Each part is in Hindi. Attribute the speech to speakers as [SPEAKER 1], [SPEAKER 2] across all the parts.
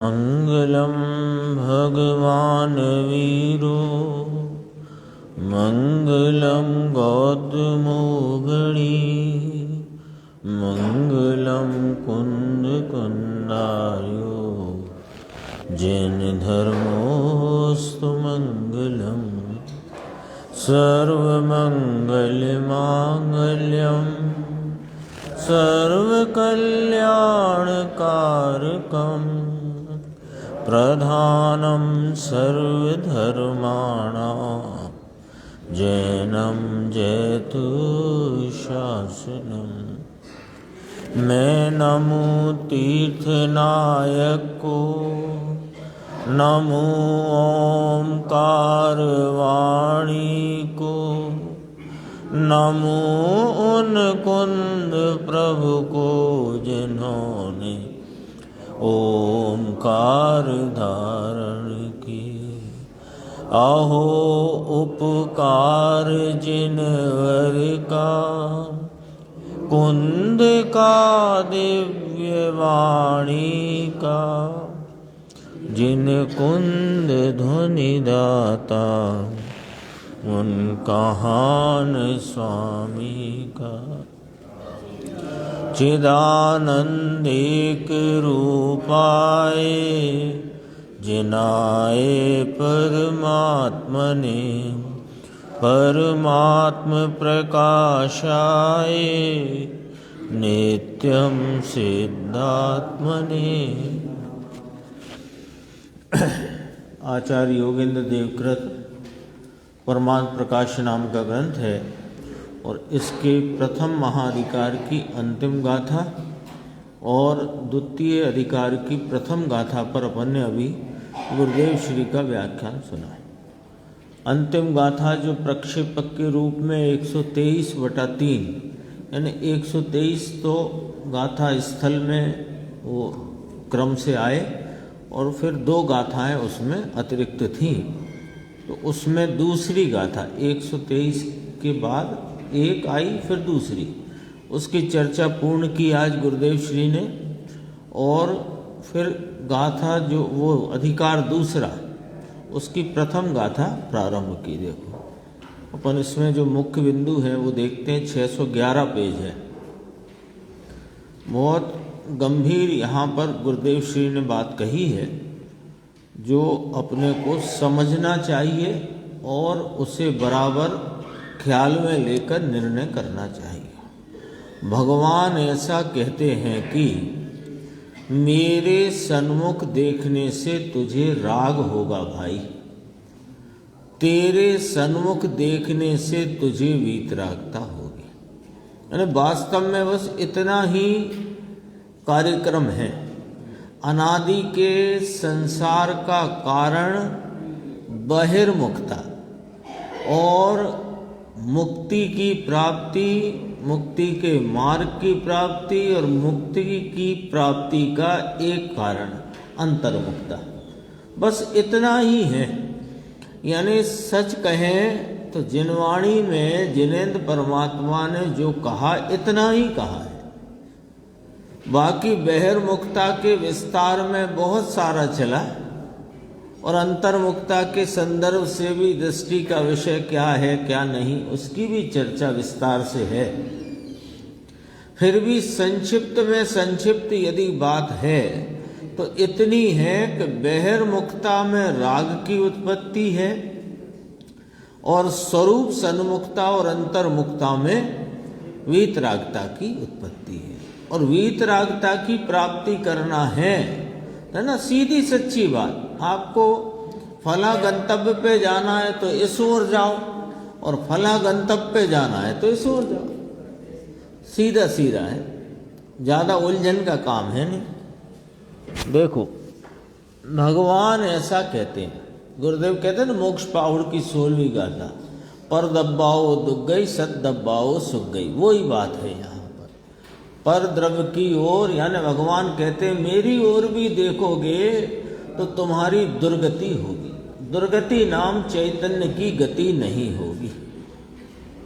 [SPEAKER 1] मंगलम भगवान वीरो मंगलम गौतमो गणी मंगलम कुंद कुंदार्यो जैन धर्मोस्तु मंगलम सर्वमंगल मांगल्यम सर्वकल्याणकारकम प्रधानं सर्वधर्माणां जैनं जयतु शासनम्। मैं नमो तीर्थनायक को, नमो ओंकार वाणी को, नमो उन कुंद प्रभु को जिन्होंने ओंकार धारण किए। अहो उपकार जिनवर का, कुंद का दिव्य वाणी का, जिन कुंद ध्वनि दाता उनका हान स्वामी का। चिदानंदेक रूपाए जिनाए परमात्मने, परमात्म प्रकाशाय नित्यं सिद्धात्मने। आचार्य योगेंद्र देवकृत परमात्म प्रकाश नाम का ग्रंथ है और इसके प्रथम महाअधिकार की अंतिम गाथा और द्वितीय अधिकार की प्रथम गाथा पर अपन ने अभी गुरुदेव श्री का व्याख्यान सुना। अंतिम गाथा जो प्रक्षेपक के रूप में 123/3 यानी 123 तो गाथा स्थल में वो क्रम से आए और फिर 2 गाथाएं उसमें अतिरिक्त थीं। तो उसमें दूसरी गाथा 123 के बाद एक आई, फिर दूसरी, उसकी चर्चा पूर्ण की आज गुरुदेव श्री ने। और फिर गाथा जो वो अधिकार दूसरा, उसकी प्रथम गाथा प्रारंभ की। देखो अपन इसमें जो मुख्य बिंदु है वो देखते हैं। 611 पेज है। बहुत गंभीर यहाँ पर गुरुदेव श्री ने बात कही है जो अपने को समझना चाहिए और उसे बराबर ख्याल में लेकर निर्णय करना चाहिए। भगवान ऐसा कहते हैं कि मेरे सन्मुख देखने से तुझे राग होगा भाई, तेरे सन्मुख देखने से तुझे वीतरागता होगी। यानी वास्तव में बस इतना ही कार्यक्रम है। अनादि के संसार का कारण बहिर्मुखता और मुक्ति की प्राप्ति, मुक्ति के मार्ग की प्राप्ति और मुक्ति की प्राप्ति का एक कारण अंतर्मुखता, बस इतना ही है। यानी सच कहें तो जिनवाणी में जिनेंद्र परमात्मा ने जो कहा इतना ही कहा है। बाकी बहिर्मुखता के विस्तार में बहुत सारा चला और अंतर्मुखता के संदर्भ से भी दृष्टि का विषय क्या है क्या नहीं उसकी भी चर्चा विस्तार से है। फिर भी संक्षिप्त में संक्षिप्त यदि बात है तो इतनी है कि बहिर्मुखता में राग की उत्पत्ति है और स्वरूप सन्मुखता और अंतर्मुखता में वीतरागता की उत्पत्ति है। और वीतरागता की प्राप्ति करना है ना, सीधी सच्ची बात। आपको फला गंतव्य पे जाना है तो इस ओर जाओ और फला गंतव्य पे जाना है तो इस ओर जाओ। सीधा सीधा है, ज़्यादा उलझन का काम है नहीं। देखो भगवान ऐसा कहते हैं, गुरुदेव कहते हैं ना मोक्ष पाहुड़ की 16वीं गाथा, पर दब्बाओ दुख गई सत दब्बाओ सुख गई। वही बात है यहाँ पर द्रव्य की ओर। यानी भगवान कहते हैं मेरी ओर भी देखोगे तो तुम्हारी दुर्गति होगी। दुर्गति नाम चैतन्य की गति नहीं होगी।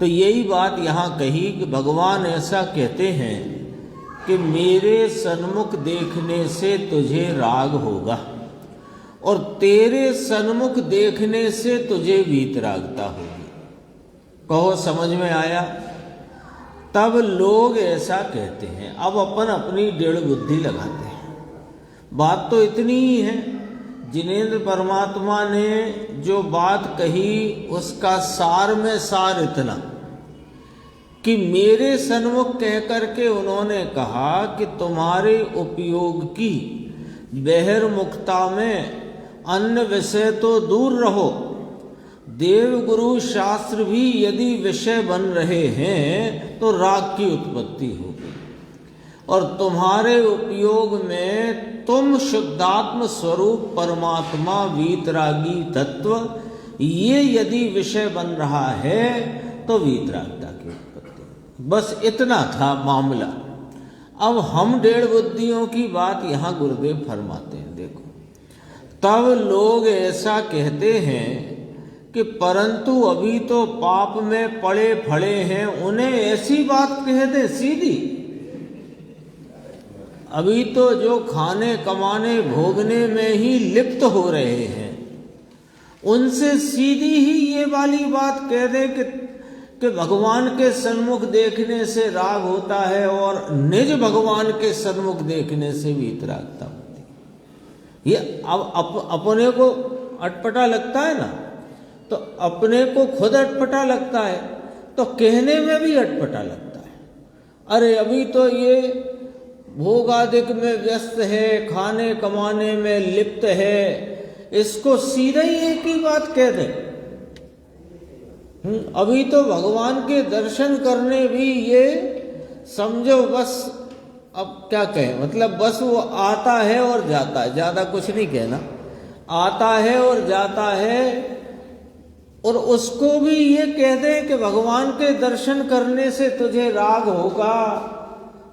[SPEAKER 1] तो यही बात यहाँ कही कि भगवान ऐसा कहते हैं कि मेरे सन्मुख देखने से तुझे राग होगा और तेरे सन्मुख देखने से तुझे वीतरागता होगी। कहो समझ में आया? तब लोग ऐसा कहते हैं। अब अपन अपनी डेढ़ बुद्धि लगाते हैं। बात तो इतनी ही है। जिनेंद्र परमात्मा ने जो बात कही उसका सार में सार इतना कि मेरे सन्मुख कह करके उन्होंने कहा कि तुम्हारे उपयोग की बहिर्मुखता में अन्य विषय तो दूर रहो, देव गुरु शास्त्र भी यदि विषय बन रहे हैं तो राग की उत्पत्ति होगी। और तुम्हारे उपयोग में तुम शुद्धात्म स्वरूप परमात्मा वीतरागी तत्व ये यदि विषय बन रहा है तो वीतरागता की उत्पत्ति। बस इतना था मामला। अब हम डेढ़ बुद्धियों की बात यहाँ गुरुदेव फरमाते हैं। देखो, तब लोग ऐसा कहते हैं कि परंतु अभी तो पाप में पड़े फड़े हैं, उन्हें ऐसी बात कह दे सीधी। अभी तो जो खाने कमाने भोगने में ही लिप्त हो रहे हैं, उनसे सीधी ही ये वाली बात कह दे कि भगवान के सन्मुख देखने से राग होता है और निज भगवान के सन्मुख देखने से वीतरागता होती है। ये अब अपने को अटपटा लगता है ना, तो अपने को खुद अटपटा लगता है तो कहने में भी अटपटा लगता है। अरे अभी तो ये भोगादिक में व्यस्त है, खाने कमाने में लिप्त है, इसको सीधे ही एक ही बात कह दे। अभी तो भगवान के दर्शन करने भी ये समझो बस, अब क्या कहें, मतलब बस वो आता है और जाता है, ज्यादा कुछ नहीं कहना। आता है और जाता है, और उसको भी ये कह दे कि भगवान के दर्शन करने से तुझे राग होगा,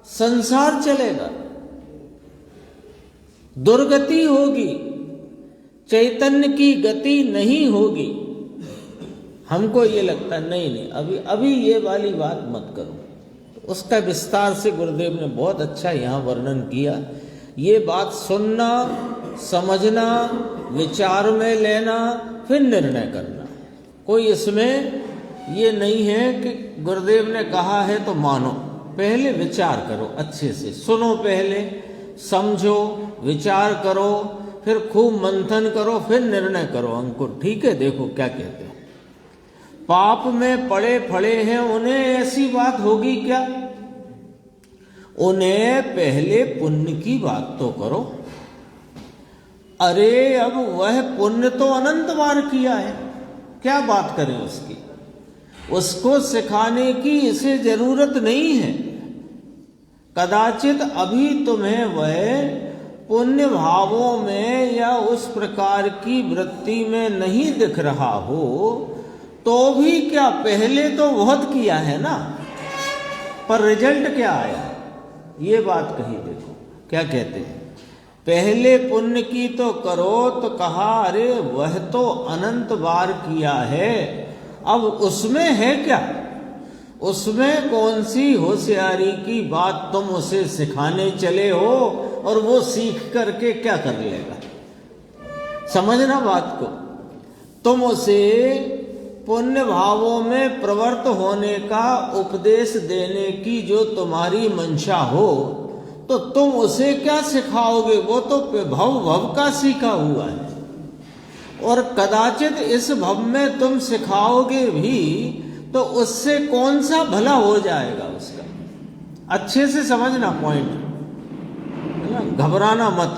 [SPEAKER 1] संसार चलेगा, दुर्गति होगी, चैतन्य की गति नहीं होगी। हमको ये लगता है नहीं, अभी ये वाली बात मत करो। उसका विस्तार से गुरुदेव ने बहुत अच्छा यहाँ वर्णन किया। ये बात सुनना, समझना, विचार में लेना, फिर निर्णय करना। कोई इसमें ये नहीं है कि गुरुदेव ने कहा है तो मानो। पहले विचार करो, अच्छे से सुनो, पहले समझो, विचार करो, फिर खूब मंथन करो, फिर निर्णय करो। अंकुर ठीक है, देखो क्या कहते हैं। पाप में पड़े फड़े हैं, उन्हें ऐसी बात होगी क्या? उन्हें पहले पुण्य की बात तो करो। अरे अब वह पुण्य तो अनंत बार किया है, क्या बात करें उसकी? उसको सिखाने की इसे जरूरत नहीं है। कदाचित अभी तुम्हें वह पुण्य भावों में या उस प्रकार की वृत्ति में नहीं दिख रहा हो, तो भी क्या, पहले तो बहुत किया है ना, पर रिजल्ट क्या आया? ये बात कही। देखो क्या कहते हैं, पहले पुण्य की तो करो, तो कहा अरे वह तो अनंत बार किया है, अब उसमें है क्या? उसमें कौन सी होशियारी की बात तुम उसे सिखाने चले हो, और वो सीख करके क्या कर लेगा? समझना बात को। तुम उसे पुण्य भावों में प्रवृत्त होने का उपदेश देने की जो तुम्हारी मंशा हो, तो तुम उसे क्या सिखाओगे? वो तो भव का सीखा हुआ है, और कदाचित इस भव में तुम सिखाओगे भी तो उससे कौन सा भला हो जाएगा उसका? अच्छे से समझना पॉइंट, है ना, घबराना मत।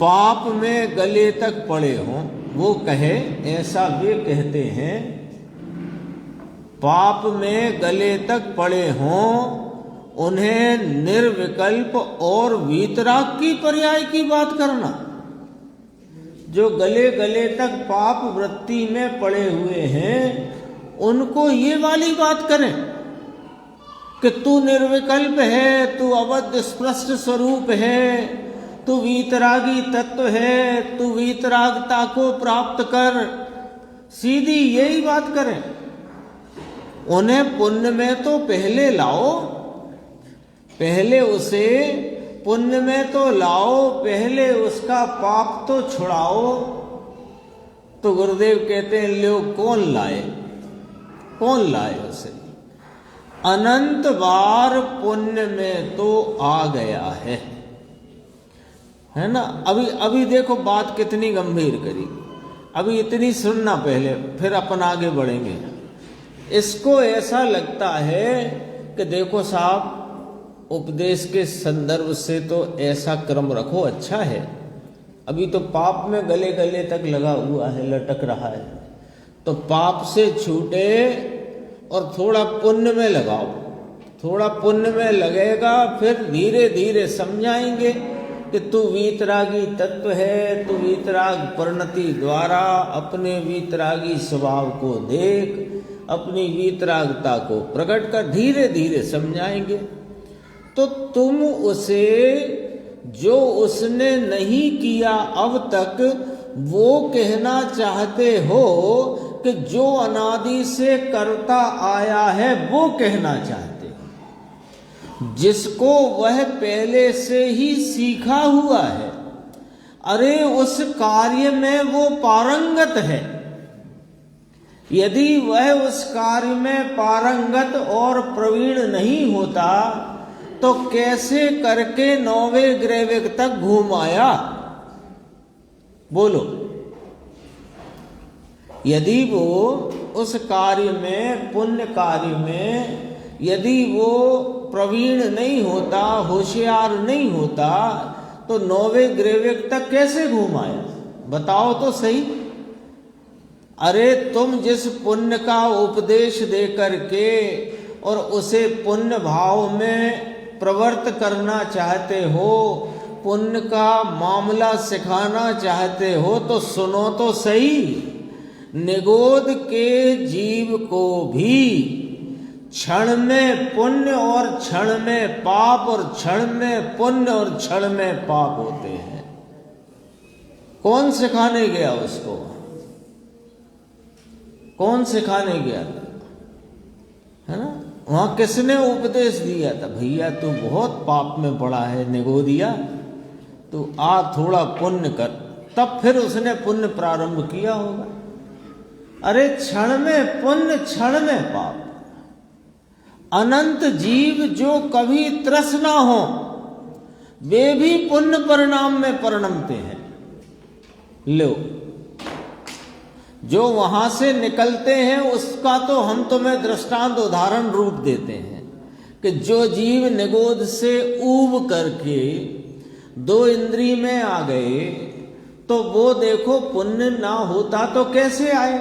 [SPEAKER 1] पाप में गले तक पड़े हों, वो कहे, ऐसा वे कहते हैं, पाप में गले तक पड़े हों, उन्हें निर्विकल्प और वीतराग की पर्याय की बात करना। जो गले गले तक पाप वृत्ति में पड़े हुए हैं, उनको ये वाली बात करें कि तू निर्विकल्प है, तू अबद्ध स्पष्ट स्वरूप है, तू वीतरागी तत्व है, तू वीतरागता को प्राप्त कर। सीधी यही बात करें। उन्हें पुण्य में तो पहले लाओ, पहले उसे पुण्य में तो लाओ, पहले उसका पाप तो छुड़ाओ। तो गुरुदेव कहते हैं लो कौन लाए, कौन लाए उसे? अनंत बार पुण्य में तो आ गया है ना। अभी देखो बात कितनी गंभीर करी। अभी इतनी सुनना पहले, फिर अपन आगे बढ़ेंगे। इसको ऐसा लगता है कि देखो साहब, उपदेश के संदर्भ से तो ऐसा क्रम रखो, अच्छा है। अभी तो पाप में गले गले तक लगा हुआ है, लटक रहा है। तो पाप से छूटे और थोड़ा पुण्य में लगाओ। थोड़ा पुण्य में लगेगा, फिर धीरे धीरे समझाएंगे कि तू वीतरागी तत्व है। तू वीतराग परिणति द्वारा अपने वीतरागी स्वभाव को देख, अपनी वीतरागता को प्रकट कर, धीरे धीरे समझाएंगे। तो तुम उसे जो उसने नहीं किया अब तक, वो कहना चाहते हो कि जो अनादि से करता आया है वो कहना चाहते हो, जिसको वह पहले से ही सीखा हुआ है। अरे उस कार्य में वो पारंगत है। यदि वह उस कार्य में पारंगत और प्रवीण नहीं होता तो कैसे करके 9वें ग्रह तक घूम आया? बोलो। यदि वो उस कार्य में, पुण्य कार्य में यदि वो प्रवीण नहीं होता, होशियार नहीं होता, तो 9वें ग्रह तक कैसे घूम आया? बताओ तो सही। अरे तुम जिस पुण्य का उपदेश दे करके और उसे पुण्य भाव में प्रवृत्त करना चाहते हो, पुण्य का मामला सिखाना चाहते हो, तो सुनो तो सही। निगोद के जीव को भी क्षण में पुण्य और क्षण में पाप, और क्षण में पुण्य और क्षण में पाप होते हैं। कौन सिखाने गया उसको? कौन सिखाने गया था? है ना। वहां किसने उपदेश दिया था? भैया तू बहुत पाप में पड़ा है निगोदिया, तू आ थोड़ा पुण्य कर। तब फिर उसने पुण्य प्रारंभ किया होगा। अरे क्षण में पुण्य, क्षण में पाप। अनंत जीव जो कभी त्रस ना हो, वे भी पुण्य परिणाम में परिणमते हैं। लो, जो वहां से निकलते हैं उसका तो हम तुम्हें दृष्टांत उदाहरण रूप देते हैं कि जो जीव निगोद से ऊब करके 2 इंद्रिय में आ गए, तो वो देखो पुण्य ना होता तो कैसे आए?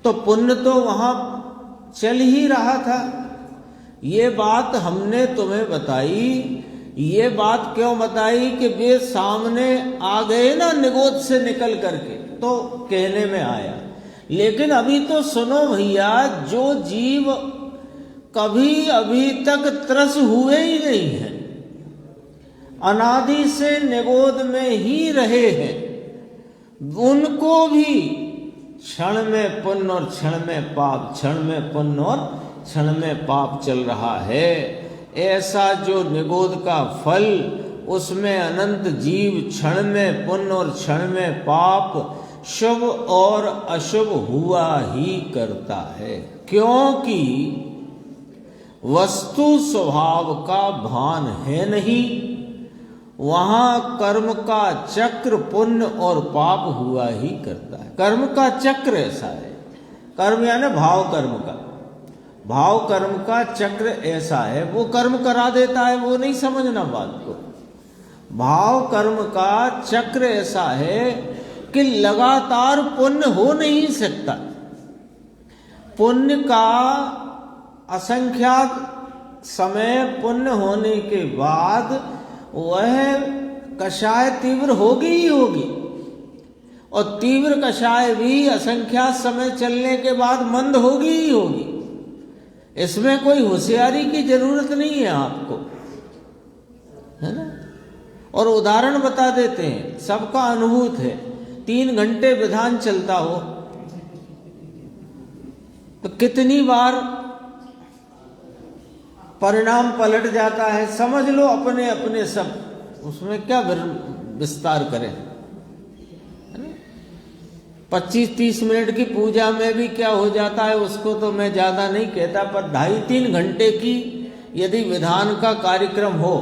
[SPEAKER 1] तो पुण्य तो वहां चल ही रहा था। ये बात हमने तुम्हें बताई। ये बात क्यों बताई कि वे सामने आ गए ना निगोद से निकल करके, तो कहने में आया। लेकिन अभी तो सुनो भैया, जो जीव कभी अभी तक त्रस हुए ही नहीं हैं, अनादि से निगोद में ही रहे हैं, उनको भी क्षण में पुण्य और क्षण में पाप, क्षण में पुण्य और क्षण में पाप चल रहा है। ऐसा जो निगोद का फल, उसमें अनंत जीव क्षण में पुण्य और क्षण में पाप, शुभ और अशुभ हुआ ही करता है। क्योंकि वस्तु स्वभाव का भान है नहीं, वहां कर्म का चक्र पुण्य और पाप हुआ ही करता है। कर्म का चक्र ऐसा है। कर्म यानी भाव कर्म का, भाव कर्म का चक्र ऐसा है। वो कर्म करा देता है, वो नहीं समझना बात को। भाव कर्म का चक्र ऐसा है कि लगातार पुण्य हो नहीं सकता। पुण्य का असंख्यात समय पुण्य होने के बाद वह कषाय तीव्र होगी ही होगी, और तीव्र कषाय भी असंख्यात समय चलने के बाद मंद होगी ही होगी। इसमें कोई होशियारी की जरूरत नहीं है आपको, है ना। और उदाहरण बता देते हैं, सबका अनुभूत है। 3 घंटे विधान चलता हो तो कितनी बार परिणाम पलट जाता है, समझ लो अपने अपने सब, उसमें क्या विस्तार करें। 25-30 मिनट की पूजा में भी क्या हो जाता है उसको तो मैं ज्यादा नहीं कहता, पर 2.5-3 घंटे की यदि विधान का कार्यक्रम हो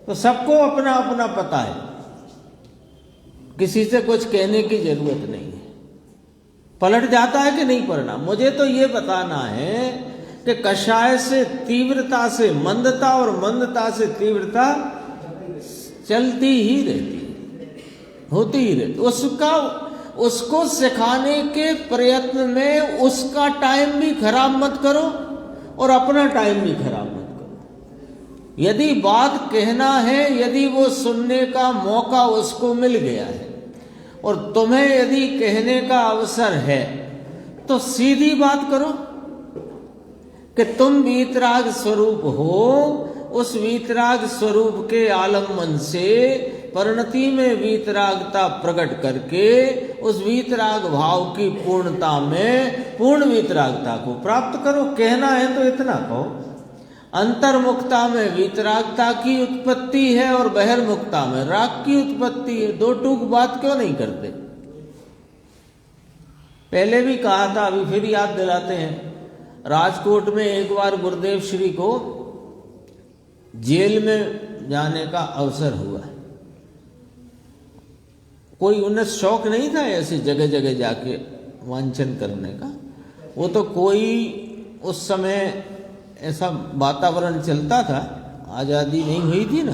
[SPEAKER 1] तो सबको अपना अपना पता है, किसी से कुछ कहने की जरूरत नहीं है। पलट जाता है कि नहीं परिणाम। मुझे तो ये बताना है कि कषाय से तीव्रता से मंदता और मंदता से तीव्रता चलती ही रहती है, होती ही रहती। उसको सिखाने के प्रयत्न में उसका टाइम भी खराब मत करो और अपना टाइम भी खराब मत करो। यदि बात कहना है, यदि वो सुनने का मौका उसको मिल गया है और तुम्हें यदि कहने का अवसर है तो सीधी बात करो कि तुम वीतराग स्वरूप हो। उस वीतराग स्वरूप के आलम्बन से परिणति में वीतरागता प्रकट करके उस वीतराग भाव की पूर्णता में पूर्ण वीतरागता को प्राप्त करो। कहना है तो इतना कहो, अंतर्मुखता में वीतरागता की उत्पत्ति है और बहिर्मुखता में राग की उत्पत्ति है। दो टूक बात क्यों नहीं करते? पहले भी कहा था, अभी फिर याद दिलाते हैं। राजकोट में एक बार गुरुदेव श्री को जेल में जाने का अवसर हुआ। कोई उन्हें शौक नहीं था ऐसी जगह जगह जाके वांछन करने का। वो तो कोई उस समय ऐसा वातावरण चलता था, आज़ादी नहीं हुई थी ना,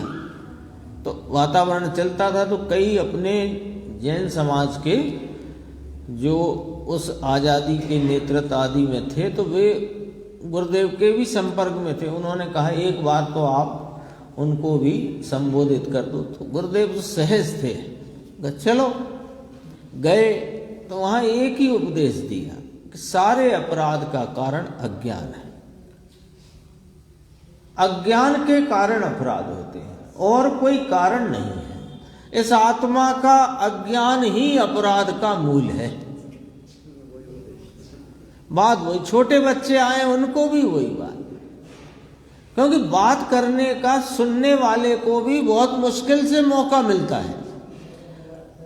[SPEAKER 1] तो वातावरण चलता था, तो कई अपने जैन समाज के जो उस आज़ादी के नेतृत्व आदि में थे तो वे गुरुदेव के भी संपर्क में थे। उन्होंने कहा एक बार तो आप उनको भी संबोधित कर दो। तो गुरुदेव तो सहज थे, चलो गए तो वहाँ एक ही उपदेश दिया कि सारे अपराध का कारण अज्ञान है। अज्ञान के कारण अपराध होते हैं और कोई कारण नहीं है। इस आत्मा का अज्ञान ही अपराध का मूल है। बात वही, छोटे बच्चे आए उनको भी वही बात, क्योंकि बात करने का सुनने वाले को भी बहुत मुश्किल से मौका मिलता है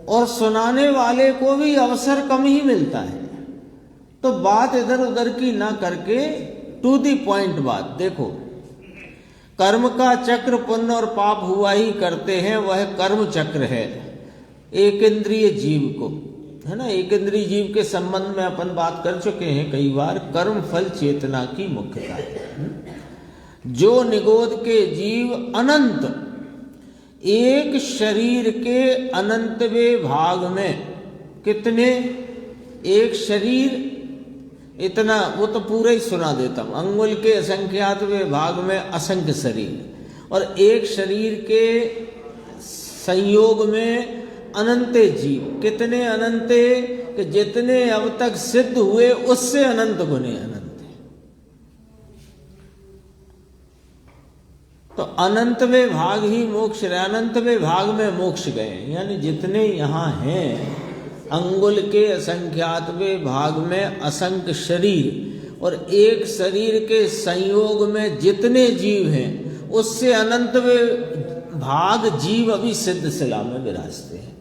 [SPEAKER 1] और सुनाने वाले को भी अवसर कम ही मिलता है। तो बात इधर उधर की ना करके टू दी पॉइंट बात देखो। कर्म का चक्र पुण्य और पाप हुआ ही करते हैं, वह कर्म चक्र है एक इंद्रिय जीव को, है ना। एक इंद्रिय जीव के संबंध में अपन बात कर चुके हैं कई बार। कर्म फल चेतना की मुख्यता है। जो निगोद के जीव अनंत एक शरीर के अनंतवें भाग में, कितने, एक शरीर इतना, वो तो पूरा ही सुना देता हूं। अंगुल के असंख्यातवें भाग में असंख्य शरीर और एक शरीर के संयोग में अनंत जीव। कितने अनंत कि जितने अब तक सिद्ध हुए उससे अनंत गुने अनंत। तो अनंतवें भाग ही मोक्ष रहे, अनंतवें भाग में मोक्ष गए। यानी जितने यहाँ हैं अंगुल के असंख्यातवें भाग में असंख्य शरीर और एक शरीर के संयोग में जितने जीव हैं उससे अनंतवें भाग जीव अभी सिद्ध शिला में विराजते हैं।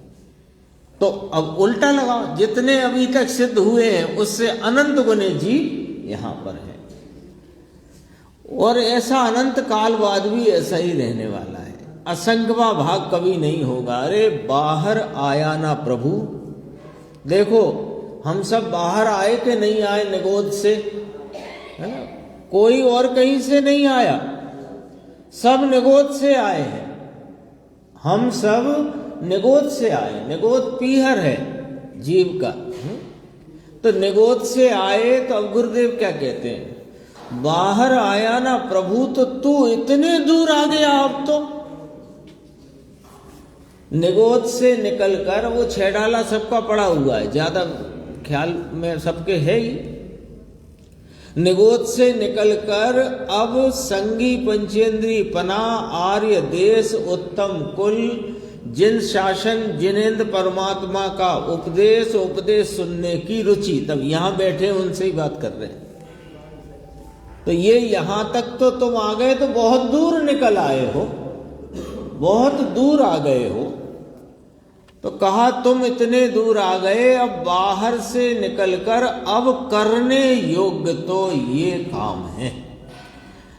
[SPEAKER 1] तो अब उल्टा लगाओ, जितने अभी तक सिद्ध हुए हैं उससे अनंत गुने जीव यहाँ पर है और ऐसा अनंत काल बाद भी ऐसा ही रहने वाला है। असंख्यवा भाग कभी नहीं होगा। अरे बाहर आया ना प्रभु, देखो हम सब बाहर आए कि नहीं आए निगोद से, है ना। कोई और कहीं से नहीं आया, सब निगोद से आए हैं। हम सब निगोद से आए। निगोद पीहर है जीव का। तो निगोद से आए तो अब गुरुदेव क्या कहते हैं, बाहर आया ना प्रभु तो तू इतने दूर आ गया। अब तो निगोद से निकलकर, वो छेडाला सबका पड़ा हुआ है, ज्यादा ख्याल में सबके है ही। निगोद से निकलकर अब संगी पंचेंद्री पना आर्य देश उत्तम कुल जिन शासन जिनेन्द्र परमात्मा का उपदेश सुनने की रुचि। तब यहां बैठे उनसे ही बात कर रहे हैं। तो ये यहां तक तो तुम आ गए तो बहुत दूर निकल आए हो, बहुत दूर आ गए हो। तो कहा तुम इतने दूर आ गए, अब बाहर से निकलकर अब करने योग्य तो ये काम है।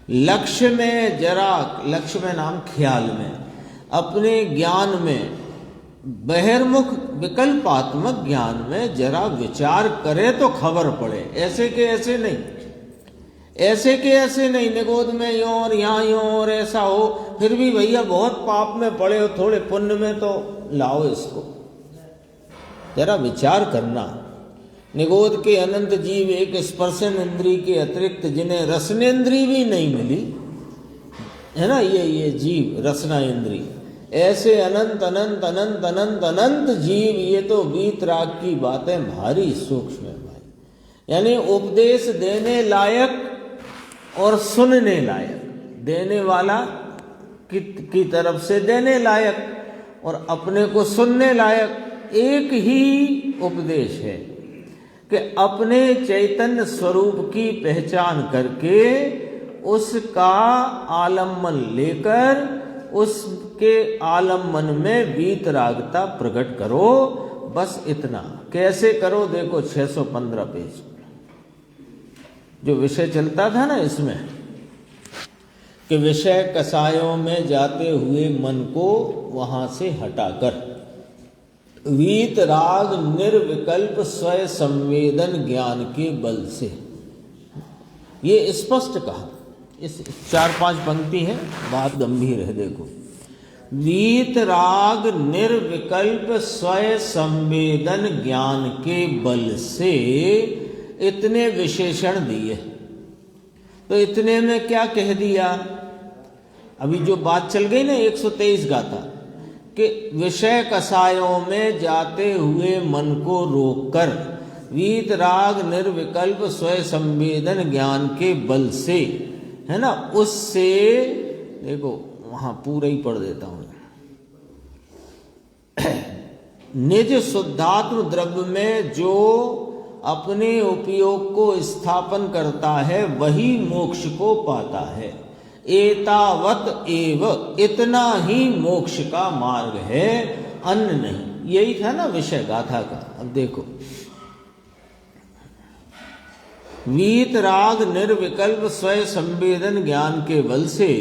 [SPEAKER 1] लक्ष्य में जरा, लक्ष्य में नाम ख्याल में, अपने ज्ञान में, बहिर्मुख विकल्पात्मक ज्ञान में जरा विचार करे तो खबर पड़े। ऐसे के ऐसे नहीं, ऐसे के ऐसे नहीं, निगोद में यूं और यहाँ यूं और ऐसा हो, फिर भी भैया बहुत पाप में पड़े हो, थोड़े पुण्य में तो लाओ इसको। जरा विचार करना। निगोद के अनंत जीव एक स्पर्शन इंद्री के अतिरिक्त जिन्हें रसनेन्द्री भी नहीं मिली है ना, ये जीव रसना इंद्री, ऐसे अनंत अनंत अनंत अनंत अनंत जीव, ये तो वीतराग की बातें भारी सूक्ष्म है भाई। यानी उपदेश देने लायक और सुनने लायक, देने वाला की तरफ से देने लायक और अपने को सुनने लायक एक ही उपदेश है कि अपने चैतन्य स्वरूप की पहचान करके उसका आलम्बन लेकर उसके आलम्बन में वीतरागता प्रकट करो। बस इतना। कैसे करो देखो 615 पेज जो विषय चलता था ना इसमें, कि विषय कसायों में जाते हुए मन को वहां से हटाकर वीतराग निर्विकल्प स्वयं संवेदन ज्ञान के बल से, ये स्पष्ट कहा। इस 4-5 पंक्ति है, बात गंभीर है। देखो, वीतराग निर्विकल्प स्वयं संवेदन ज्ञान के बल से, इतने विशेषण दिए। तो इतने में क्या कह दिया? अभी जो बात चल गई ना 123 गाथा, कि विषय कसायों में जाते हुए मन को रोककर वीतराग निर्विकल्प स्वयं संवेदन ज्ञान के बल से, है ना, उससे देखो वहां पूरा ही पढ़ देता हूं। निज शुद्धात्म द्रव्य में जो अपने उपयोग को स्थापन करता है वही मोक्ष को पाता है। एतावत एव, इतना ही मोक्ष का मार्ग है, अन्य नहीं। यही था ना विषय गाथा का। अब देखो, वीतराग निर्विकल्प स्वयं संवेदन ज्ञान के बल से,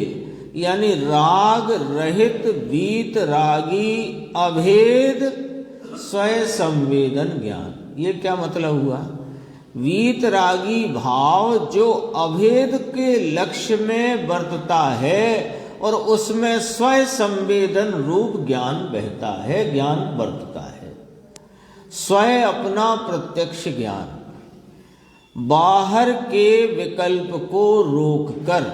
[SPEAKER 1] यानी राग रहित वीतरागी अभेद स्वयं संवेदन ज्ञान। ये क्या मतलब हुआ? वीतरागी भाव जो अभेद के लक्ष्य में बरतता है और उसमें स्वयं संवेदन रूप ज्ञान बहता है, ज्ञान बरतता है। स्वयं अपना प्रत्यक्ष ज्ञान, बाहर के विकल्प को रोककर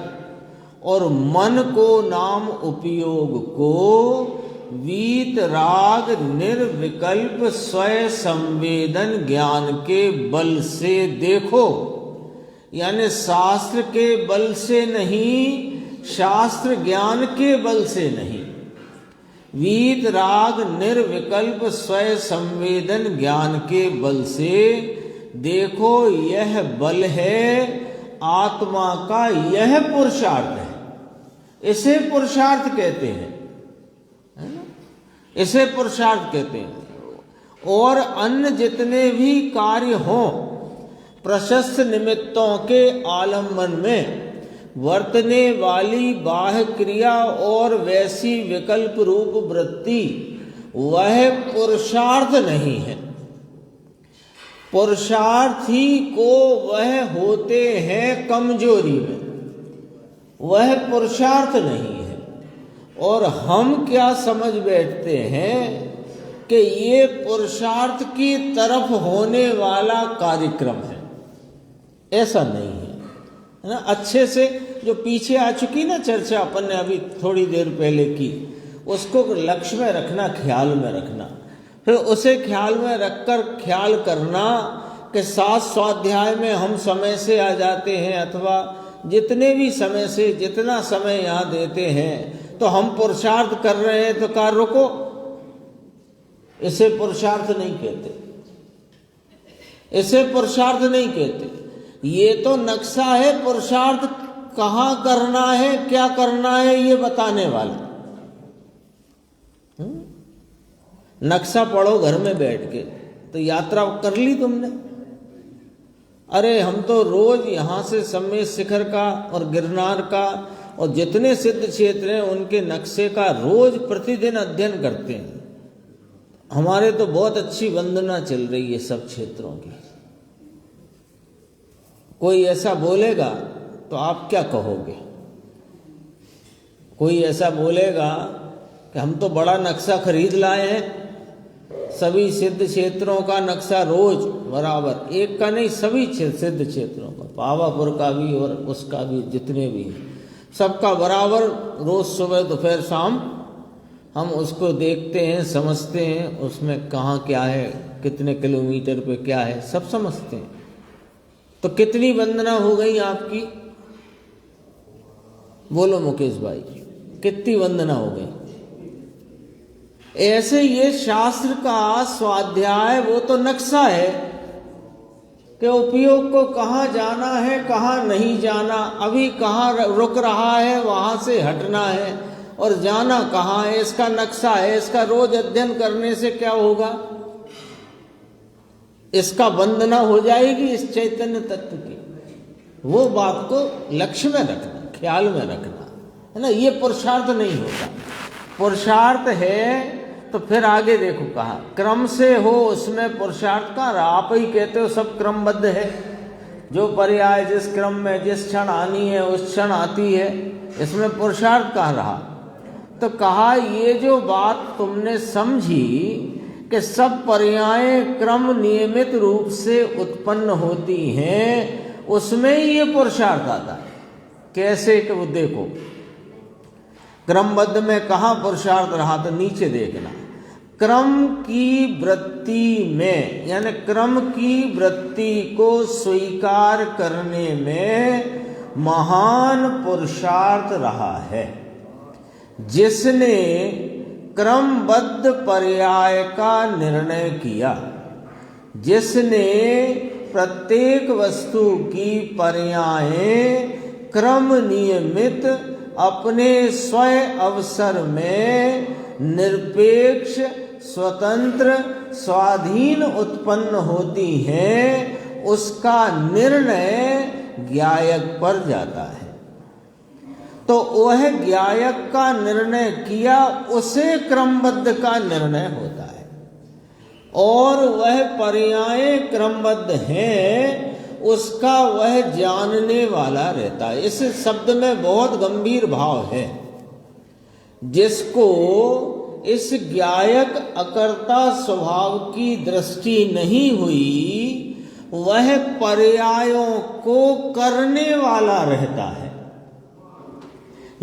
[SPEAKER 1] और मन को नाम उपयोग को वीतराग निर्विकल्प स्वयं संवेदन ज्ञान के बल से देखो। यानी शास्त्र के बल से नहीं, शास्त्र ज्ञान के बल से नहीं, वीतराग निर्विकल्प स्वयं संवेदन ज्ञान के बल से देखो। यह बल है आत्मा का, यह पुरुषार्थ है। इसे पुरुषार्थ कहते हैं, है ना, इसे पुरुषार्थ कहते हैं। और अन्य जितने भी कार्य हों, प्रशस्त निमित्तों के आलम्बन में वर्तने वाली बाह्य क्रिया और वैसी विकल्प रूप वृत्ति, वह पुरुषार्थ नहीं है। पुरुषार्थी को वह होते हैं कमजोरी में, वह पुरुषार्थ नहीं है। और हम क्या समझ बैठते हैं कि ये पुरुषार्थ की तरफ होने वाला कार्यक्रम है। ऐसा नहीं है ना। अच्छे से जो पीछे आ चुकी ना चर्चा अपन ने अभी थोड़ी देर पहले की, उसको लक्ष्य में रखना, ख्याल में रखना। फिर उसे ख्याल में रखकर ख्याल करना कि 7 स्वाध्याय में हम समय से आ जाते हैं, अथवा जितने भी समय से जितना समय यहाँ देते हैं, तो हम पुरुषार्थ कर रहे हैं, तो कार रुको, इसे पुरुषार्थ नहीं कहते, इसे पुरुषार्थ नहीं कहते। ये तो नक्शा है, पुरुषार्थ कहाँ करना है, क्या करना है, ये बताने वाला। नक्शा पढ़ो घर में बैठ के, तो यात्रा कर ली तुमने। अरे हम तो रोज यहाँ से सम्मेद शिखर का और गिरनार का और जितने सिद्ध क्षेत्र हैं उनके नक्शे का रोज प्रतिदिन अध्ययन करते हैं। हमारे तो बहुत अच्छी वंदना चल रही है सब क्षेत्रों की। कोई ऐसा बोलेगा तो आप क्या कहोगे? कोई ऐसा बोलेगा कि हम तो बड़ा नक्शा खरीद लाए हैं, सभी सिद्ध क्षेत्रों का नक्शा रोज बराबर, एक का नहीं सभी सिद्ध क्षेत्रों का, पावापुर का भी और उसका भी, जितने भी हैं सबका बराबर रोज सुबह दोपहर शाम हम उसको देखते हैं, समझते हैं, उसमें कहाँ क्या है, कितने किलोमीटर पे क्या है, सब समझते हैं। तो कितनी वंदना हो गई आपकी? बोलो मुकेश भाई, कितनी वंदना हो गई? ऐसे ये शास्त्र का स्वाध्याय वो तो नक्शा है कि उपयोग को कहाँ जाना है, कहाँ नहीं जाना, अभी कहाँ रुक रहा है, वहां से हटना है, और जाना कहाँ है, इसका नक्शा है। इसका रोज अध्ययन करने से क्या होगा? इसका वंदना हो जाएगी इस चैतन्य तत्व की। वो बात को लक्ष्य में रखना, ख्याल में रखना है ना। ये पुरुषार्थ नहीं होता। पुरुषार्थ है तो फिर आगे देखो कहा क्रम से हो, उसमें पुरुषार्थ का। आप ही कहते हो सब क्रमबद्ध है, जो पर्याय जिस क्रम में जिस क्षण आनी है उस क्षण आती है, इसमें पुरुषार्थ कहाँ रहा? तो कहा ये जो बात तुमने समझी कि सब पर्यायें क्रम नियमित रूप से उत्पन्न होती हैं, उसमें ही ये पुरुषार्थ आता है। कैसे? कि वो देखो क्रमबद्ध में कहाँ पुरुषार्थ रहा, तो नीचे देखना, क्रम की वृत्ति में, यानी क्रम की वृत्ति को स्वीकार करने में महान पुरुषार्थ रहा है। जिसने क्रमबद्ध पर्याय का निर्णय किया, जिसने प्रत्येक वस्तु की पर्यायें क्रम नियमित अपने स्वयं अवसर में निरपेक्ष, स्वतंत्र, स्वाधीन उत्पन्न होती हैं, उसका निर्णय ज्ञायक पर जाता है। तो वह ज्ञायक का निर्णय किया, उसे क्रमबद्ध का निर्णय होता है। और वह पर्यायें क्रमबद्ध हैं, उसका वह जानने वाला रहता है। इस शब्द में बहुत गंभीर भाव है। जिसको इस ज्ञायक अकर्ता स्वभाव की दृष्टि नहीं हुई, वह पर्यायों को करने वाला रहता है।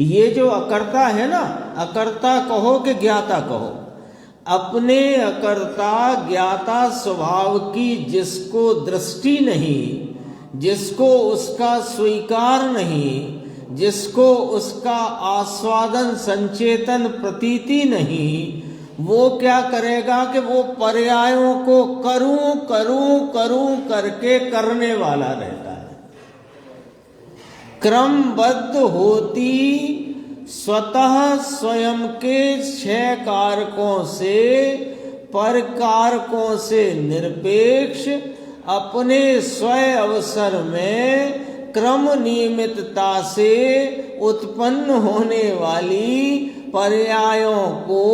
[SPEAKER 1] ये जो अकर्ता है ना, अकर्ता कहो कि ज्ञाता कहो, अपने अकर्ता ज्ञाता स्वभाव की जिसको दृष्टि नहीं, जिसको उसका स्वीकार नहीं, जिसको उसका आस्वादन संचेतन प्रतीति नहीं, वो क्या करेगा कि वो पर्यायों को करूं करूं करूं करके करने वाला रहता है। क्रमबद्ध होती स्वतः स्वयं के 6 कारकों से, पर कारकों से निरपेक्ष, अपने स्वयं अवसर में क्रम नियमितता से उत्पन्न होने वाली पर्यायों को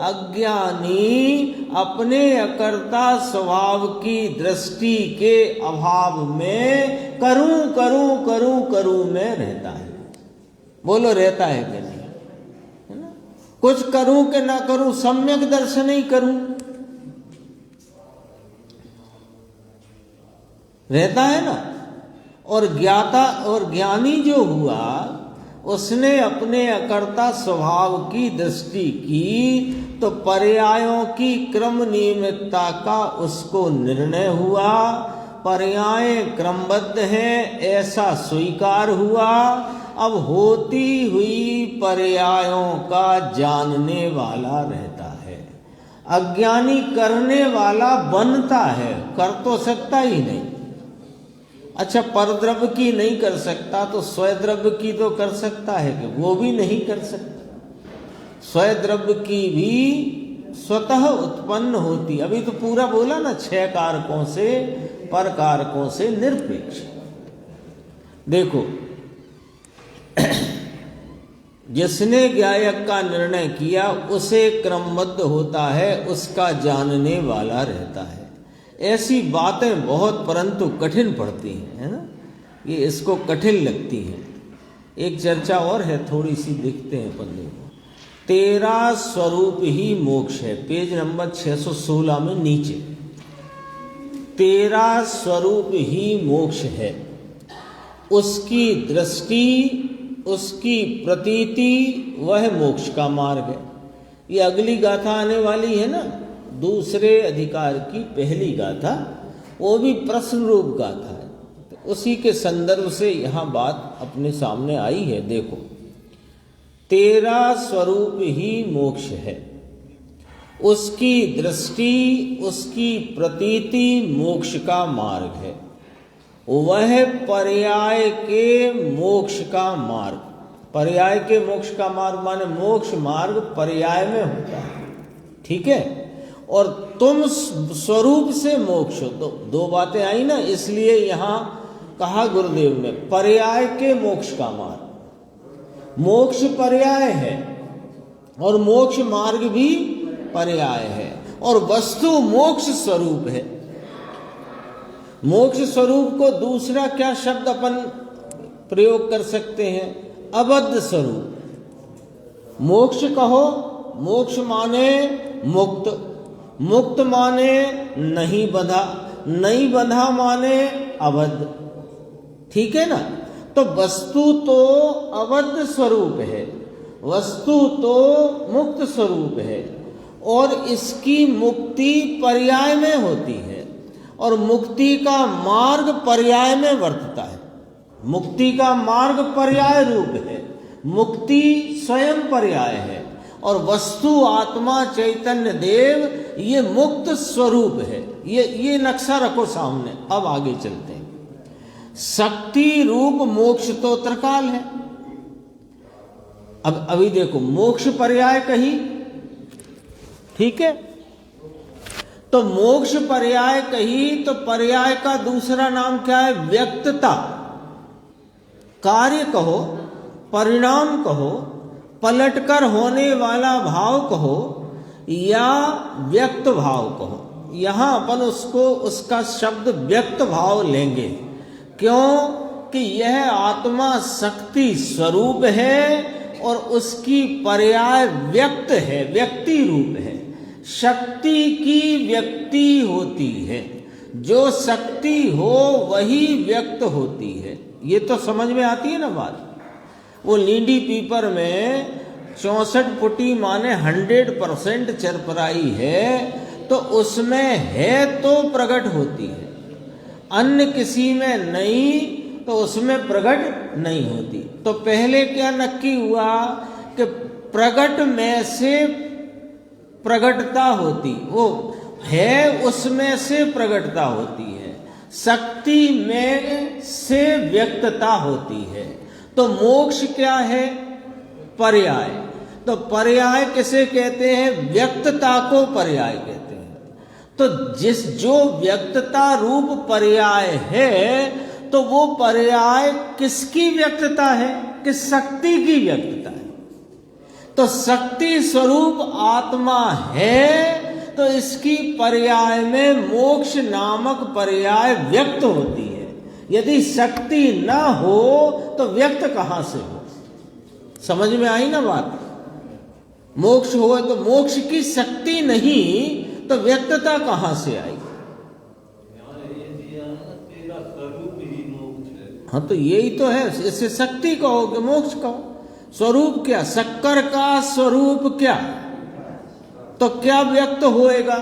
[SPEAKER 1] अज्ञानी अपने अकर्ता स्वभाव की दृष्टि के अभाव में करूं करूं करूं करूं में रहता है। बोलो रहता है कि नहीं? है ना? कुछ करूं कि ना करूं, सम्यक दर्शन ही करूं, रहता है ना। और ज्ञाता और ज्ञानी जो हुआ, उसने अपने अकर्ता स्वभाव की दृष्टि की, तो पर्यायों की क्रम नियमितता का उसको निर्णय हुआ। पर्यायें क्रमबद्ध हैं ऐसा स्वीकार हुआ। अब होती हुई पर्यायों का जानने वाला रहता है। अज्ञानी करने वाला बनता है, कर तो सकता ही नहीं। अच्छा, परद्रव्य की नहीं कर सकता तो स्वद्रव्य की तो कर सकता है कि वो भी नहीं कर सकता। स्वद्रव्य की भी स्वतः उत्पन्न होती। अभी तो पूरा बोला ना, 6 कारकों से, पर कारकों से निरपेक्ष। देखो, जिसने ज्ञायक का निर्णय किया उसे क्रमबद्ध होता है, उसका जानने वाला रहता है। ऐसी बातें बहुत परंतु कठिन पड़ती हैं, है ना, ये इसको कठिन लगती हैं। एक चर्चा और है, थोड़ी सी देखते हैं पन्ने को। तेरा स्वरूप ही मोक्ष है, पेज नंबर 616 में नीचे। तेरा स्वरूप ही मोक्ष है, उसकी दृष्टि, उसकी प्रतीति, वह मोक्ष का मार्ग है। ये अगली गाथा आने वाली है ना, दूसरे अधिकार की पहली गाथा, वो भी प्रश्न रूप गाथा है। तो उसी के संदर्भ से यहाँ बात अपने सामने आई है। देखो, तेरा स्वरूप ही मोक्ष है, उसकी दृष्टि, उसकी प्रतीति मोक्ष का मार्ग है। वह पर्याय के मोक्ष का मार्ग, पर्याय के मोक्ष का मार्ग माने मोक्ष मार्ग पर्याय में होता है, ठीक है। और तुम स्वरूप से मोक्ष हो, तो दो बातें आई ना, इसलिए यहां कहा गुरुदेव ने पर्याय के मोक्ष का मार्ग। मोक्ष पर्याय है और मोक्ष मार्ग भी पर्याय है, और वस्तु मोक्ष स्वरूप है। मोक्ष स्वरूप को दूसरा क्या शब्द अपन प्रयोग कर सकते हैं? अबद्ध स्वरूप। मोक्ष कहो, मोक्ष माने मुक्त, मुक्त माने नहीं बंधा, नहीं बंधा माने अबद्ध, ठीक है ना। तो वस्तु तो अबद्ध स्वरूप है, वस्तु तो मुक्त स्वरूप है, और इसकी मुक्ति पर्याय में होती है, और मुक्ति का मार्ग पर्याय में वर्तता है। मुक्ति का मार्ग पर्याय रूप है, मुक्ति स्वयं पर्याय है, और वस्तु आत्मा चैतन्य देव ये मुक्त स्वरूप है। ये नक्शा रखो सामने। अब आगे चलते हैं। शक्ति रूप मोक्ष तो त्रिकाल है। अब अभी देखो, मोक्ष पर्याय कही, ठीक है। तो मोक्ष पर्याय कही, तो पर्याय का दूसरा नाम क्या है? व्यक्तता। कार्य कहो, परिणाम कहो, पलटकर होने वाला भाव कहो, या व्यक्त भाव कहो। यहां अपन उसका शब्द व्यक्त भाव लेंगे। क्यों कि यह आत्मा शक्ति स्वरूप है और उसकी पर्याय व्यक्त है, व्यक्ति रूप है। शक्ति की व्यक्ति होती है, जो शक्ति हो वही व्यक्त होती है। ये तो समझ में आती है ना बात। वो लींडी पीपर में 64 पुटी माने 100% चरपराई है, तो उसमें है तो प्रकट होती है। अन्य किसी में नहीं तो उसमें प्रकट नहीं होती। तो पहले क्या नक्की हुआ कि प्रकट में से प्रकटता होती, वो है उसमें से प्रकटता होती है, शक्ति में से व्यक्तता होती है। तो मोक्ष क्या है? पर्याय। तो पर्याय किसे कहते हैं? व्यक्तता को पर्याय कहते हैं। तो जो व्यक्तता रूप पर्याय है, तो वो पर्याय किसकी व्यक्तता है? किस शक्ति की व्यक्तता है। तो शक्ति स्वरूप आत्मा है, तो इसकी पर्याय में मोक्ष नामक पर्याय व्यक्त होती है। यदि शक्ति ना हो तो व्यक्त कहां से हो? समझ में आई ना बात। मोक्ष हो तो मोक्ष की शक्ति नहीं तो व्यक्तता कहां से आई? हाँ, तो यही तो है। इससे शक्ति कहो कि मोक्ष कहो। स्वरूप क्या? शक्कर का स्वरूप क्या? तो क्या व्यक्त होएगा?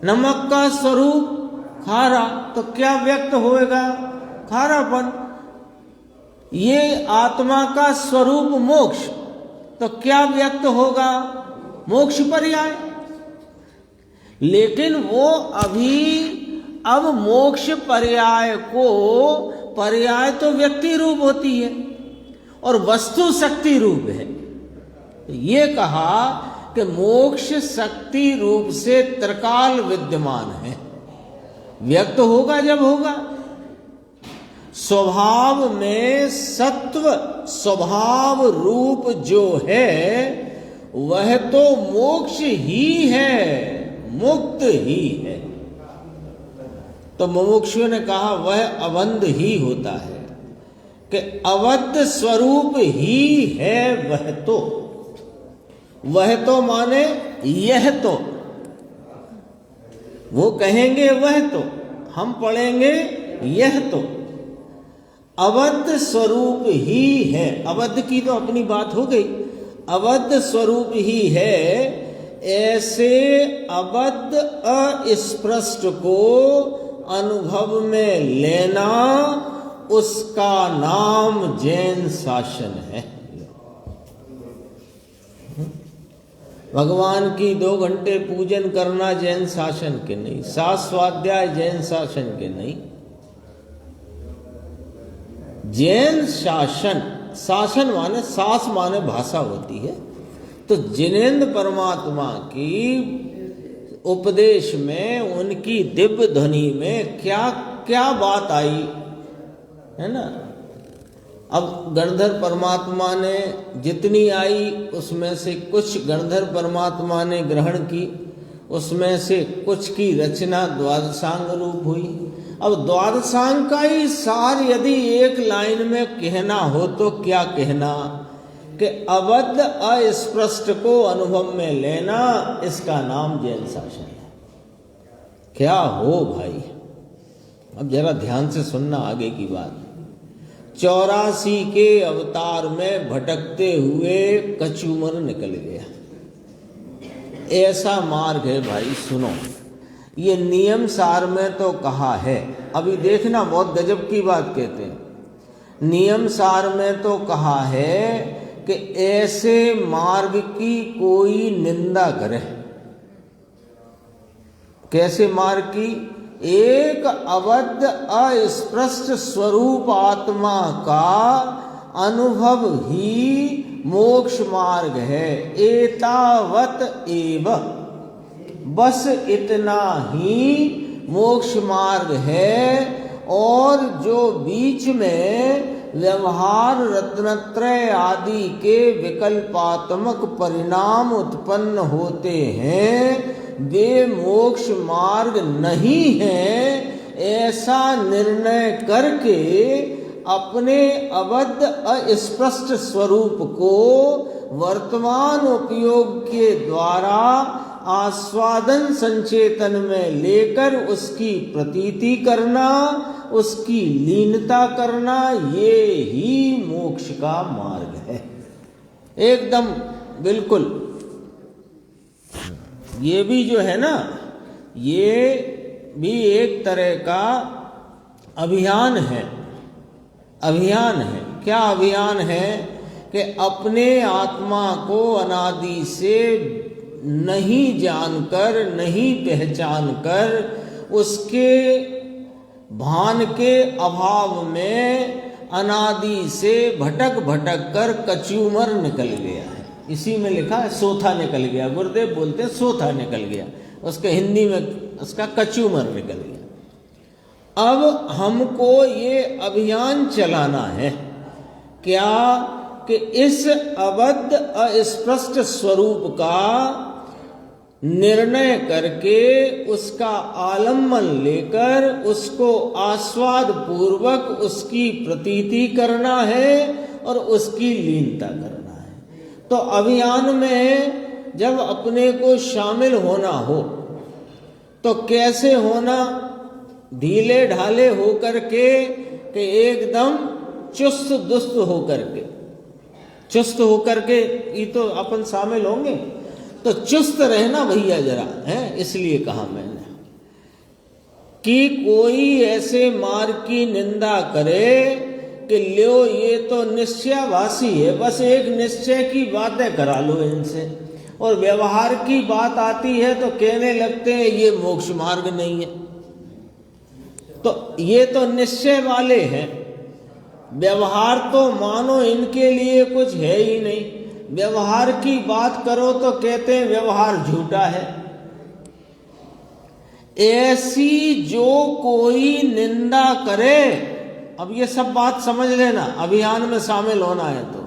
[SPEAKER 1] नमक का स्वरूप खारा, तो क्या व्यक्त होएगा? खारापन। ये आत्मा का स्वरूप मोक्ष, तो क्या व्यक्त होगा? मोक्ष पर्याय। लेकिन वो अभी अब मोक्ष पर्याय को, पर्याय तो व्यक्ति रूप होती है और वस्तु शक्ति रूप है। ये कहा कि मोक्ष शक्ति रूप से त्रिकाल विद्यमान है, व्यक्त होगा जब होगा। स्वभाव में सत्व स्वभाव रूप जो है वह तो मोक्ष ही है, मुक्त ही है। तो मुमुक्षु ने कहा वह अबंध ही होता है कि अबद्ध स्वरूप ही है वह तो। वह तो माने यह तो, वो कहेंगे वह तो, हम पढ़ेंगे यह तो। अबद्ध स्वरूप ही है, अबद्ध की तो अपनी बात हो गई, अबद्ध स्वरूप ही है। ऐसे अबद्ध अस्पृष्ट को अनुभव में लेना, उसका नाम जैन शासन है। भगवान की 2 घंटे पूजन करना जैन शासन के नहीं, सास स्वाध्याय जैन शासन के नहीं। जैन शासन, शासन माने सास माने भाषा होती है। तो जिनेंद्र परमात्मा की उपदेश में, उनकी दिव्य ध्वनि में क्या क्या बात आई है ना। अब गणधर परमात्मा ने जितनी आई उसमें से कुछ गणधर परमात्मा ने ग्रहण की, उसमें से कुछ की रचना द्वादशांग रूप हुई। अब द्वादशांग का ही सार यदि एक लाइन में कहना हो तो क्या कहना कि अबद्ध अस्पृष्ट को अनुभव में लेना, इसका नाम जैन शासन है। क्या हो भाई, अब जरा ध्यान से सुनना आगे की बात। 84 के अवतार में भटकते हुए कचूमर निकल गया, ऐसा मार्ग है भाई। सुनो, ये नियम सार में तो कहा है, अभी देखना बहुत गजब की बात कहते हैं। नियम सार में तो कहा है कि ऐसे मार्ग की कोई निंदा करे। कैसे मार्ग की? एक अबद्ध अस्पृष्ट स्वरूप आत्मा का अनुभव ही मोक्ष मार्ग है। एतावत एव, बस इतना ही मोक्ष मार्ग है। और जो बीच में व्यवहार रत्नत्रय आदि के विकल्पात्मक परिणाम उत्पन्न होते हैं वे मोक्ष मार्ग नहीं है, ऐसा निर्णय करके अपने अबद्ध अस्पष्ट स्वरूप को वर्तमान उपयोग के द्वारा आस्वादन संचेतन में लेकर उसकी प्रतीति करना, उसकी लीनता करना, ये ही मोक्ष का मार्ग है। एकदम बिल्कुल। ये भी जो है ना, ये भी एक तरह का अभियान है। अभियान है, क्या अभियान है कि अपने आत्मा को अनादि से नहीं जानकर, नहीं पहचानकर, उसके भान के अभाव में अनादि से भटक भटक कर कचूमर निकल गया है। इसी में लिखा है सोथा निकल गया। गुरुदेव बोलते हैं सोथा निकल गया, उसके हिंदी में उसका कचूमर निकल गया। अब हमको ये अभियान चलाना है क्या कि इस अबद्ध अस्पष्ट स्वरूप का निर्णय करके उसका आलम्बन लेकर उसको आस्वाद पूर्वक उसकी प्रतीति करना है और उसकी लीनता करना है। तो अभियान में जब अपने को शामिल होना हो तो कैसे होना? ढीले ढाले होकर के कि एकदम चुस्त दुस्त होकर के। चुस्त होकर के ये तो अपन शामिल होंगे, तो चुस्त रहना भैया जरा है। इसलिए कहा मैंने कि कोई ऐसे मार्ग की निंदा करे कि लो ये तो निश्चयवासी है, बस एक निश्चय की बातें करा लो इनसे, और व्यवहार की बात आती है तो कहने लगते हैं ये मोक्ष मार्ग नहीं है। तो ये तो निश्चय वाले हैं, व्यवहार तो मानो इनके लिए कुछ है ही नहीं। व्यवहार की बात करो तो कहते हैं व्यवहार झूठा है। ऐसी जो कोई निंदा करे, अब ये सब बात समझ लेना, अभियान में शामिल होना है तो,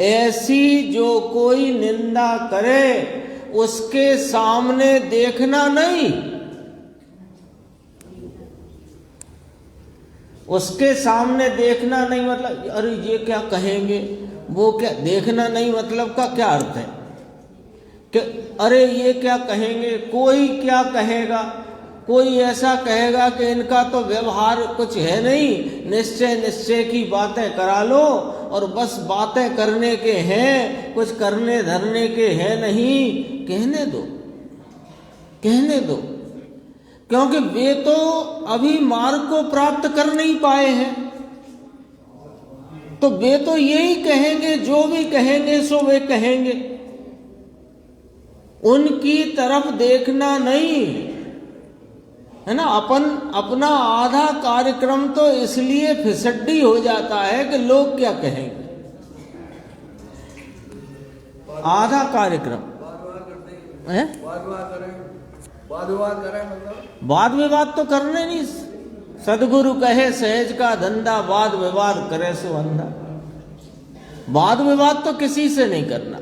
[SPEAKER 1] ऐसी जो कोई निंदा करे उसके सामने देखना नहीं, उसके सामने देखना नहीं मतलब अरे ये क्या कहेंगे, वो क्या, देखना नहीं मतलब का क्या अर्थ है कि अरे ये क्या कहेंगे, कोई क्या कहेगा, कोई ऐसा कहेगा कि इनका तो व्यवहार कुछ है नहीं, निश्चय निश्चय की बातें करा लो और बस बातें करने के हैं, कुछ करने धरने के हैं नहीं, कहने दो, कहने दो, क्योंकि वे तो अभी मार्ग को प्राप्त कर नहीं पाए हैं। तो वे तो यही कहेंगे, जो भी कहेंगे सो वे कहेंगे, उनकी तरफ देखना नहीं है ना। अपना आधा कार्यक्रम तो इसलिए फिसड्डी हो जाता है कि लोग क्या कहेंगे, आधा कार्यक्रम है। वाद विवाद तो करने नहीं, सदगुरु कहे सहज का धंधा, वाद विवाद करे सो अंधा। वाद विवाद तो किसी से नहीं करना।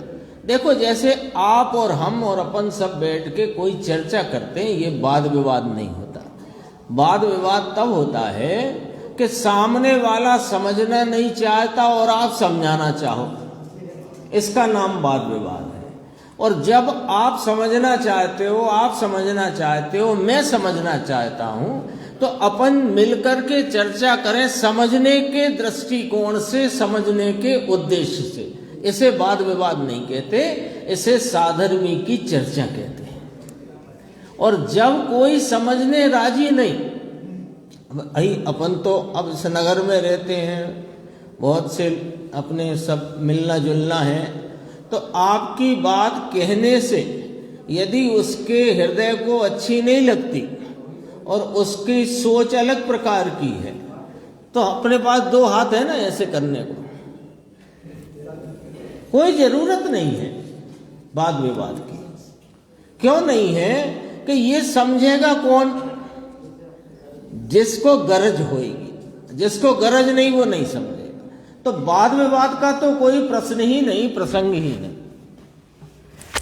[SPEAKER 1] देखो जैसे आप और हम और अपन सब बैठ के कोई चर्चा करते हैं, ये वाद विवाद नहीं होता। वाद विवाद तब होता है कि सामने वाला समझना नहीं चाहता और आप समझाना चाहो, इसका नाम वाद विवाद है। और जब आप समझना चाहते हो, आप समझना चाहते हो, मैं समझना चाहता हूं, तो अपन मिलकर के चर्चा करें समझने के दृष्टिकोण से, समझने के उद्देश्य से। इसे वाद विवाद नहीं कहते, इसे साधर्मी की चर्चा कहते हैं। और जब कोई समझने राजी नहीं, भाई अपन तो अब इस नगर में रहते हैं, बहुत से अपने सब मिलना जुलना है, तो आपकी बात कहने से यदि उसके हृदय को अच्छी नहीं लगती और उसकी सोच अलग प्रकार की है, तो अपने पास दो हाथ है ना ऐसे करने को, कोई जरूरत नहीं है वाद विवाद की। क्यों नहीं है कि ये समझेगा कौन, जिसको गरज होगी, जिसको गरज नहीं वो नहीं समझेगा। तो वाद विवाद का तो कोई प्रश्न ही नहीं, प्रसंग ही नहीं।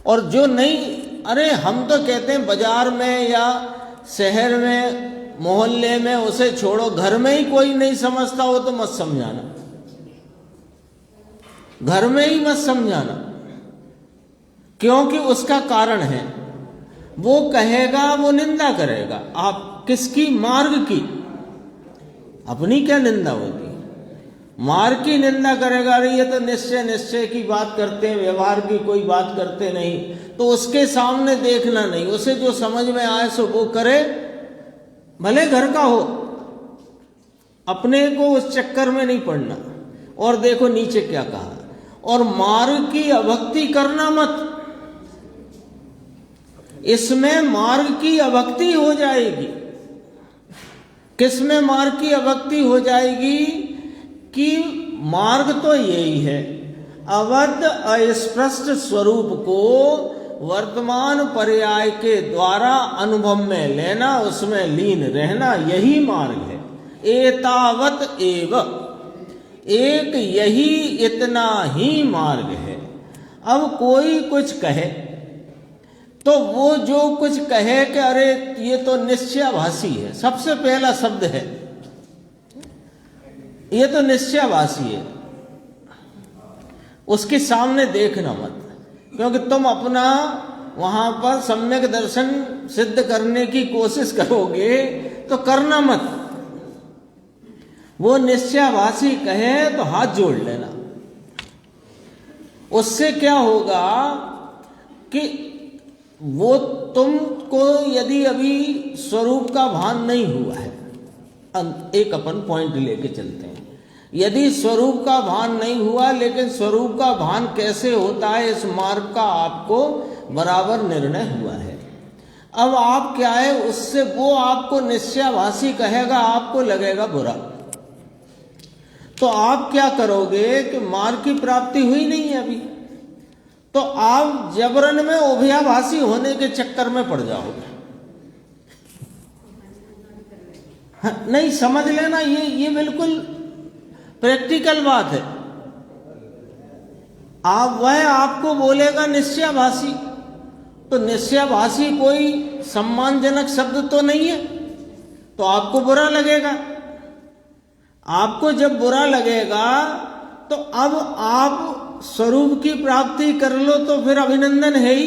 [SPEAKER 1] और जो नहीं, अरे हम तो कहते हैं बाजार में या शहर में मोहल्ले में, उसे छोड़ो, घर में ही कोई नहीं समझता हो तो मत समझाना, घर में ही मत समझाना, क्योंकि उसका कारण है, वो कहेगा, वो निंदा करेगा। आप किसकी? मार्ग की। अपनी क्या निंदा होती है? मार्ग की निंदा करेगा। अरे ये तो निश्चय निश्चय की बात करते हैं, व्यवहार की कोई बात करते नहीं, तो उसके सामने देखना नहीं, उसे जो समझ में आए सो वो करे, भले घर का हो, अपने को उस चक्कर में नहीं पड़ना। और देखो नीचे क्या कहा, और मार्ग की अभक्ति करना मत। इसमें मार्ग की अभक्ति हो जाएगी। किसमें मार्ग की अभक्ति हो जाएगी? कि मार्ग तो यही है, अवध अस्पष्ट स्वरूप को वर्तमान पर्याय के द्वारा अनुभव में लेना, उसमें लीन रहना, यही मार्ग है। एतावत एव, एक यही इतना ही मार्ग है। अब कोई कुछ कहे तो वो जो कुछ कहे कि अरे ये तो निश्चयाभासी है, सबसे पहला शब्द है ये तो निश्चयाभासी है, उसके सामने देखना मत, क्योंकि तुम अपना वहां पर सम्यक दर्शन सिद्ध करने की कोशिश करोगे तो करना मत। वो निश्चयाभासी कहे तो हाथ जोड़ लेना। उससे क्या होगा कि वो तुमको यदि अभी स्वरूप का भान नहीं हुआ है, एक अपन पॉइंट लेके चलते हैं, यदि स्वरूप का भान नहीं हुआ, लेकिन स्वरूप का भान कैसे होता है इस मार्ग का आपको बराबर निर्णय हुआ है। अब आप क्या है, उससे वो आपको निश्चयाभासी कहेगा, आपको लगेगा बुरा, तो आप क्या करोगे कि मार्ग की प्राप्ति हुई नहीं है अभी, तो आप जबरन में उभयाभासी होने के चक्कर में पड़ जाओगे। हाँ, नहीं समझ लेना, ये बिल्कुल प्रैक्टिकल बात है। वह आपको बोलेगा निश्चयाभासी, तो निश्चयाभासी कोई सम्मानजनक शब्द तो नहीं है, तो आपको बुरा लगेगा। आपको जब बुरा लगेगा तो अब आप स्वरूप की प्राप्ति कर लो तो फिर अभिनंदन है ही,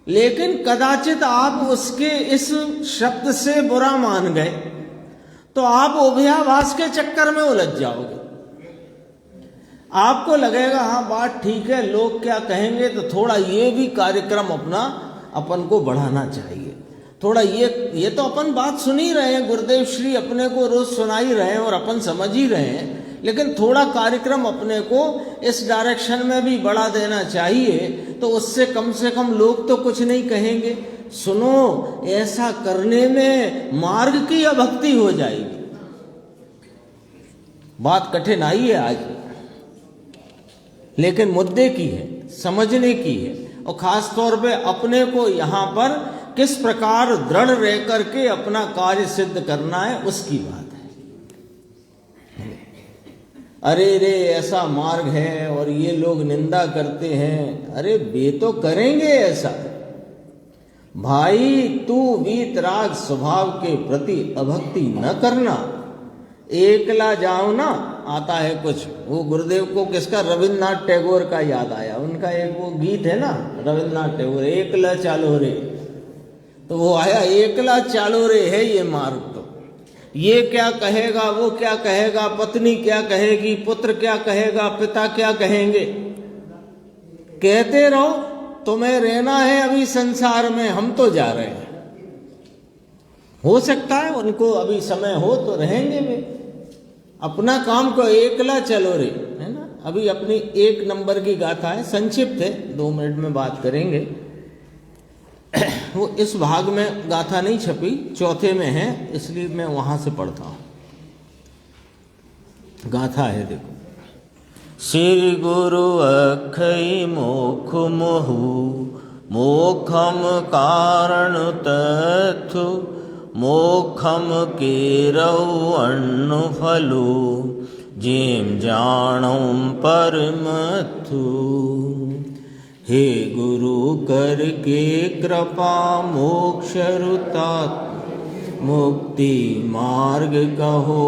[SPEAKER 1] लेकिन कदाचित आप उसके इस शब्द से बुरा मान गए तो आप उभयाभास के चक्कर में उलझ जाओगे। आपको लगेगा हाँ बात ठीक है, लोग क्या कहेंगे, तो थोड़ा ये भी कार्यक्रम अपन को बढ़ाना चाहिए। थोड़ा ये तो अपन बात सुन ही रहे हैं, गुरुदेव श्री अपने को रोज सुना ही रहे हैं और अपन समझ ही रहे हैं, लेकिन थोड़ा कार्यक्रम अपने को इस डायरेक्शन में भी बढ़ा देना चाहिए, तो उससे कम से कम लोग तो कुछ नहीं कहेंगे। सुनो, ऐसा करने में मार्ग की अभक्ति हो जाएगी। बात कठिन आई है आज, लेकिन मुद्दे की है, समझने की है, और खास तौर पे अपने को यहाँ पर किस प्रकार दृढ़ रह करके अपना कार्य सिद्ध करना है उसकी बात है। अरे रे ऐसा मार्ग है और ये लोग निंदा करते हैं, अरे वे तो करेंगे ऐसा भाई, तू वीतराग स्वभाव के प्रति अभक्ति न करना। एकला जाओ ना, आता है कुछ, वो गुरुदेव को किसका, रविन्द्रनाथ टैगोर का याद आया। उनका एक वो गीत है ना, रविन्द्रनाथ टैगोर, एकला चालो रे, तो वो आया एकला चालो रे है ये मार्ग। तो ये क्या कहेगा, वो क्या कहेगा, पत्नी क्या कहेगी, पुत्र क्या कहेगा, पिता क्या कहेंगे, कहते रहो, तुम्हें रहना है अभी संसार में, हम तो जा रहे हैं। हो सकता है उनको अभी समय हो तो रहेंगे वे, अपना काम को एकला चलो रे, है ना। अभी अपनी 1 नंबर की गाथा है, संक्षिप्त है, 2 मिनट में बात करेंगे। वो इस भाग में गाथा नहीं छपी, चौथे में है, इसलिए मैं वहां से पढ़ता हूं। गाथा है, देखो। श्री गुरु अखई मोख मोहु, मोखम कारण तथु, मोखम केरऊ अन्न फलो, जेम जानम परमथु। हे गुरु कर के कृपा मोक्ष रुतात, मुक्ति मार्ग कहो,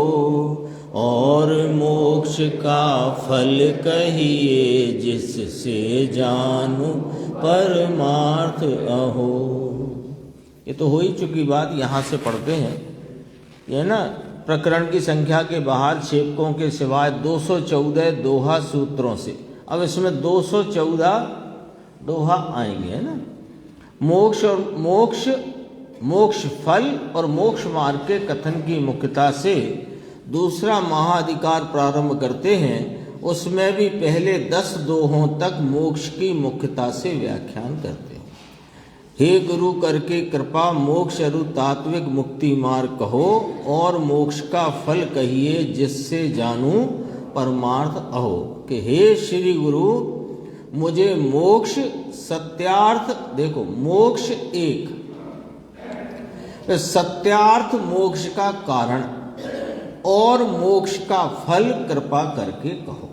[SPEAKER 1] और मोक्ष का फल कहिए, जिससे जानू परमार्थ अहो। ये तो हो ही चुकी बात, यहाँ से पढ़ते हैं, ये ना प्रकरण की संख्या के बाहर छेपकों के सिवाय 214 दोहा सूत्रों से। अब इसमें 214 दोहा आएंगे, है ना। मोक्ष और मोक्ष फल और मोक्ष मार्ग के कथन की मुख्यता से दूसरा महाधिकार प्रारंभ करते हैं। उसमें भी पहले 10 दोहों तक मोक्ष की मुख्यता से व्याख्यान करते हैं। हे गुरु करके कृपा मोक्ष अरु तात्विक मुक्ति मार्ग कहो, और मोक्ष का फल कहिए, जिससे जानू परमार्थ अहो। कि हे श्री गुरु, मुझे मोक्ष सत्यार्थ, देखो मोक्ष एक, सत्यार्थ मोक्ष का कारण और मोक्ष का फल कृपा करके कहो,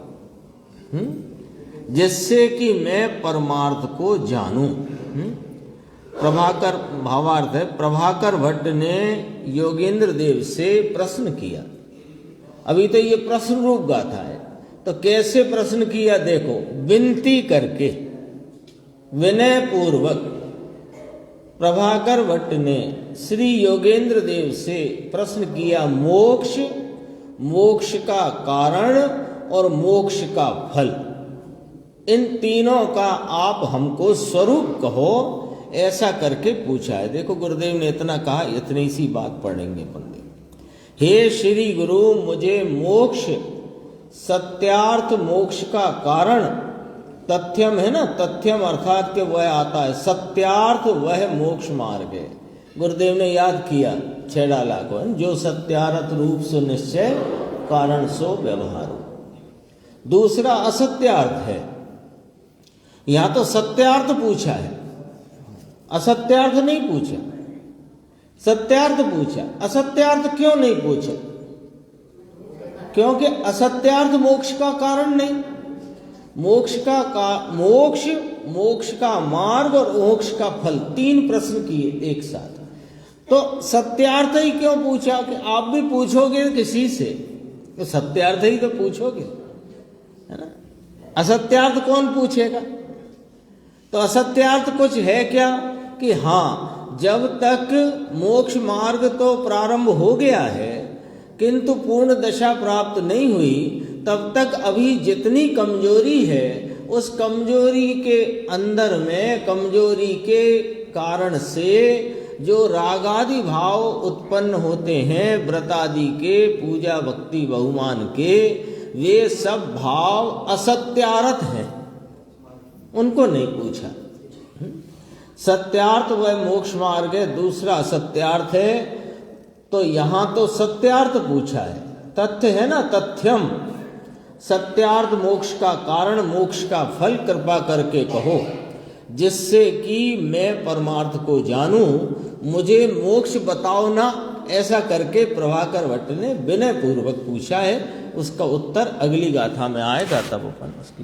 [SPEAKER 1] जिससे कि मैं परमार्थ को जानूं। प्रभाकर, भावार्थ है, प्रभाकर भट्ट ने योगेंद्र देव से प्रश्न किया। अभी तो ये प्रश्न रूप गाथा है, तो कैसे प्रश्न किया देखो, विनती करके, विनय पूर्वक प्रभाकर भट्ट ने श्री योगेंद्र देव से प्रश्न किया, मोक्ष, मोक्ष का कारण और मोक्ष का फल, इन तीनों का आप हमको स्वरूप कहो, ऐसा करके पूछा है। देखो गुरुदेव ने इतना कहा, इतनी सी बात पढ़ेंगे बंदे। हे श्री गुरु, मुझे मोक्ष, सत्यार्थ मोक्ष का कारण तथ्यम है ना, तथ्यम अर्थात के वह आता है, सत्यार्थ वह मोक्ष मार्ग है। गुरुदेव ने याद किया 6 डाला को, जो सत्यार्थ रूप से निश्चय कारण सो व्यवहार। दूसरा असत्यार्थ है। यहां तो सत्यार्थ पूछा है, असत्यार्थ नहीं पूछा, सत्यार्थ पूछा। असत्यार्थ क्यों नहीं पूछा? क्योंकि असत्यार्थ मोक्ष का कारण नहीं। मोक्ष का मार्ग और मोक्ष का फल, 3 प्रश्न किए एक साथ। तो सत्यार्थ ही क्यों पूछा? कि आप भी पूछोगे किसी से तो सत्यार्थ ही तो पूछोगे, है ना। असत्यार्थ कौन पूछेगा? तो असत्यार्थ कुछ है क्या? कि हाँ, जब तक मोक्ष मार्ग तो प्रारंभ हो गया है किंतु पूर्ण दशा प्राप्त नहीं हुई, तब तक अभी जितनी कमजोरी है उस कमजोरी के अंदर में, कमजोरी के कारण से जो रागादि भाव उत्पन्न होते हैं, व्रतादि के, पूजा भक्ति बहुमान के, वे सब भाव असत्यार्थ हैं, उनको नहीं पूछा। सत्यार्थ वह मोक्ष मार्ग है, दूसरा सत्यार्थ है। तो यहां तो सत्यार्थ पूछा है, तथ्य है ना, तथ्यम सत्यार्थ मोक्ष का कारण, मोक्ष का फल कृपा करके कहो, जिससे कि मैं परमार्थ को जानूं, मुझे मोक्ष बताओ ना, ऐसा करके प्रभाकर भट्ट ने विनय पूर्वक पूछा है। उसका उत्तर अगली गाथा में आएगा, तब अपन उसकी